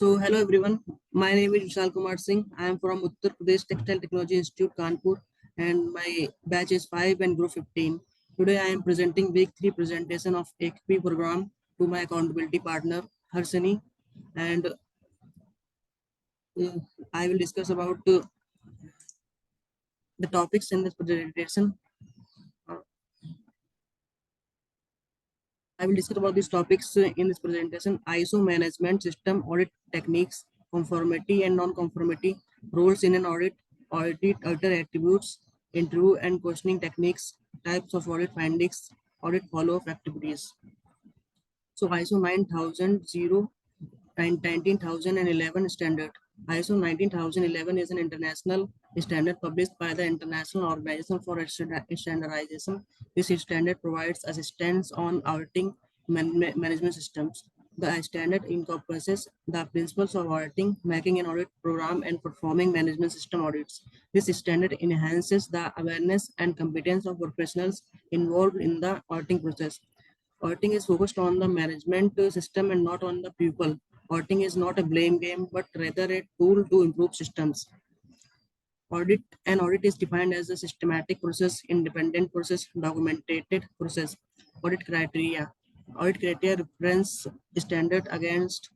Hello everyone. My name is Vishal Kumar Singh. I am from Uttar Pradesh Textile Technology Institute, Kanpur, and my batch is 5 and group 15. Today I am presenting week 3 presentation of AQP program to my accountability partner, Harsini, and uh, I will discuss about the topics in this presentation. Uh, I will discuss about these topics in this presentation: ISO management system, audit techniques, conformity and non-conformity, roles in an audit, auditor attributes, interview and questioning techniques, types of audit findings, audit follow-up activities. So ISO 9000 19,011 standard. ISO 19,011 is an international standard published by the International Organization for Standardization. This standard provides assistance on auditing management systems. The standard encompasses the principles of auditing, making an audit program, and performing management system audits. This standard enhances the awareness and competence of professionals involved in the auditing process. Auditing is focused on the management system and not on the people. Auditing is not a blame game, but rather a tool to improve systems. Audit is defined as a systematic process, independent process, documented process. Audit criteria. Audit criteria reference standard against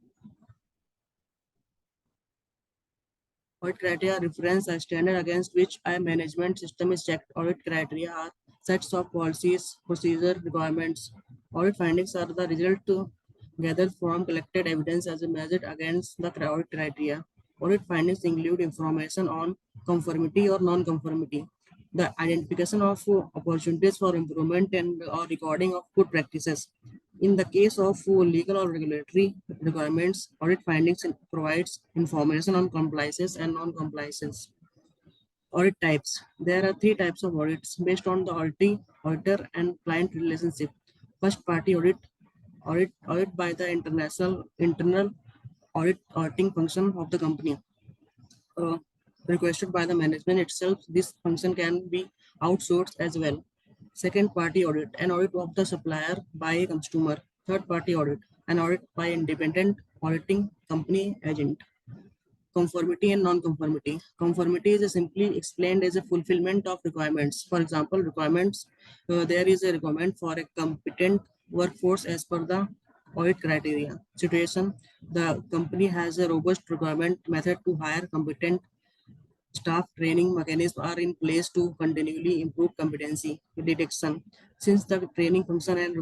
Audit criteria reference a standard against which a management system is checked. Audit criteria are sets of policies, procedure, requirements. Audit findings are the result gathered from collected evidence as measured against the audit criteria. Audit findings include information on conformity or non-conformity, the identification of opportunities for improvement and or recording of good practices. In the case of legal or regulatory requirements, audit findings provides information on compliances and non-compliances. Audit types. There are three types of audits based on the auditor and client relationship. First party audit by the internal auditing function of the company. Uh, Requested by the management itself, this function can be outsourced as well. Second party audit, an audit of the supplier by a consumer. Third party audit, an audit by independent auditing company agent. Conformity and non-conformity. Conformity is simply explained as a fulfillment of requirements. For example, requirements, there is a requirement for a competent workforce as per the audit criteria. Situation, the company has a robust requirement method to hire competent staff. Training mechanisms are in place to continually improve competency detection. Since the training function and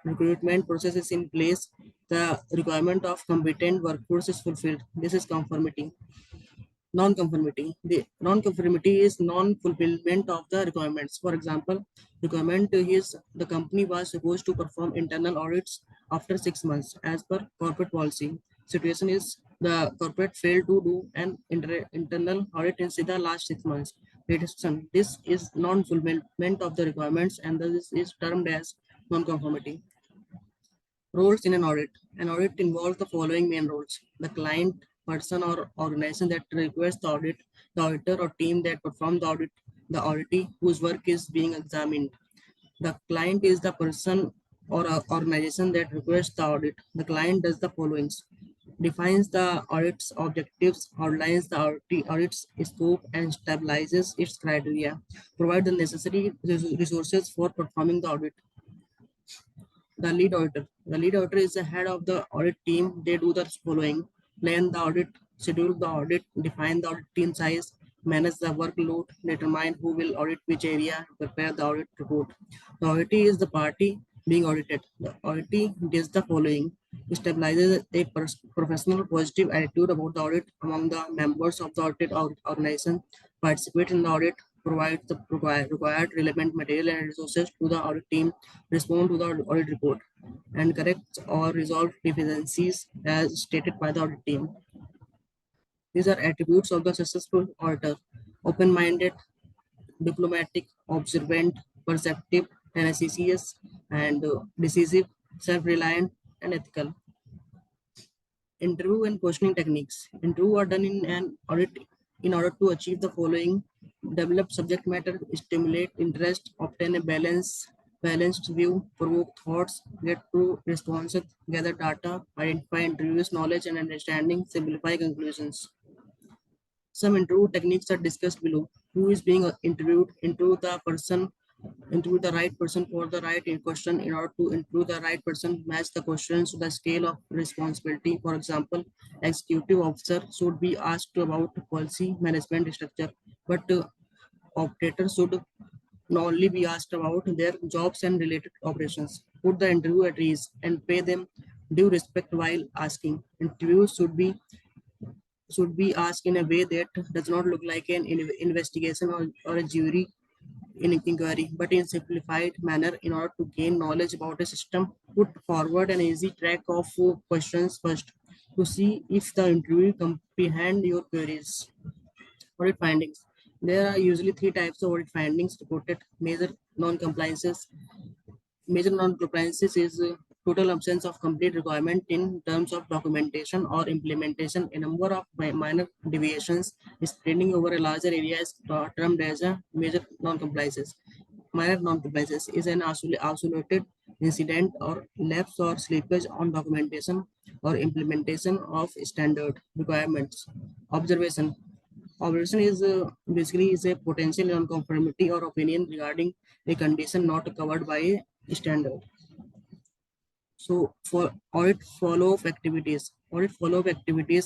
recruitment process is in place, the requirement of competent workforce is fulfilled. This is conformity. Non-conformity. The non-conformity is non-fulfillment of the requirements. For example, requirement is the company was supposed to perform internal audits after 6 months as per corporate policy. Situation is the corporate failed to do an internal audit in the last 6 months. This is non-fulfillment of the requirements and this is termed as non-conformity. Roles in an audit. An audit involves the following main roles: the client, person or organization that requests the audit, the auditor or team that perform the audit, the auditee whose work is being examined. The client is the person or organization that requests the audit. The client does the following: defines the audit's objectives, outlines the audit's scope, and stabilizes its criteria, provide the necessary resources for performing the audit. The lead auditor. The lead auditor is the head of the audit team. They do the following: plan the audit, schedule the audit, define the audit team size, manage the workload, determine who will audit which area, prepare the audit report. The auditee is the party being audited. The auditee does the following: stabilizes a professional positive attitude about the audit among the members of the audited organization, participate in the audit, provide the required relevant material and resources to the audit team, respond to the audit report, and correct or resolve deficiencies as stated by the audit team. These are attributes of the successful auditor: open-minded, diplomatic, observant, perceptive, tenacious, and decisive, self-reliant, and ethical. Interview and questioning techniques. Interview are done in an audit in order to achieve the following: develop subject matter, stimulate interest, obtain a balance balanced view, provoke thoughts, get to responses, gather data, identify introduce knowledge and understanding, simplify conclusions. Some interview techniques are discussed below. Who is being interviewed? Interview the right person for the right question. In order to interview the right person, match the questions to the scale of responsibility. For example, executive officer should be asked about policy management structure, but operators should not only be asked about their jobs and related operations. Put the interview at ease and pay them due respect while asking. Interviews should be asked in a way that does not look like an investigation or a jury in inquiry, but in simplified manner in order to gain knowledge about a system. Put forward an easy track of questions first to see if the interview comprehend your queries. Audit findings. There are usually three types of audit findings reported. Major non-compliances is total absence of complete requirement in terms of documentation or implementation. A number of minor deviations spreading over a larger area is termed as a major non-compliances. Minor non-compliances is an isolated incident or lapse or slippage on documentation or implementation of standard requirements. Observation. Observation is basically is a potential nonconformity or opinion regarding a condition not covered by a standard. So for audit follow-up activities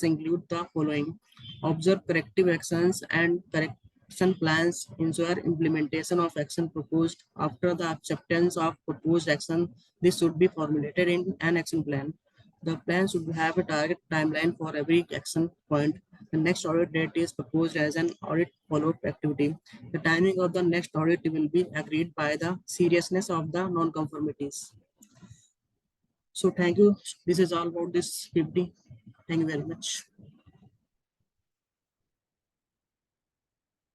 include the following: observe corrective actions and correction plans, ensure implementation of action proposed. After the acceptance of proposed action, this should be formulated in an action plan. The plan should have a target timeline for every action point. The next audit date is proposed as an audit follow-up activity. The timing of the next audit will be agreed by the seriousness of the non-conformities. So thank you. This is all about this 50. Thank you very much.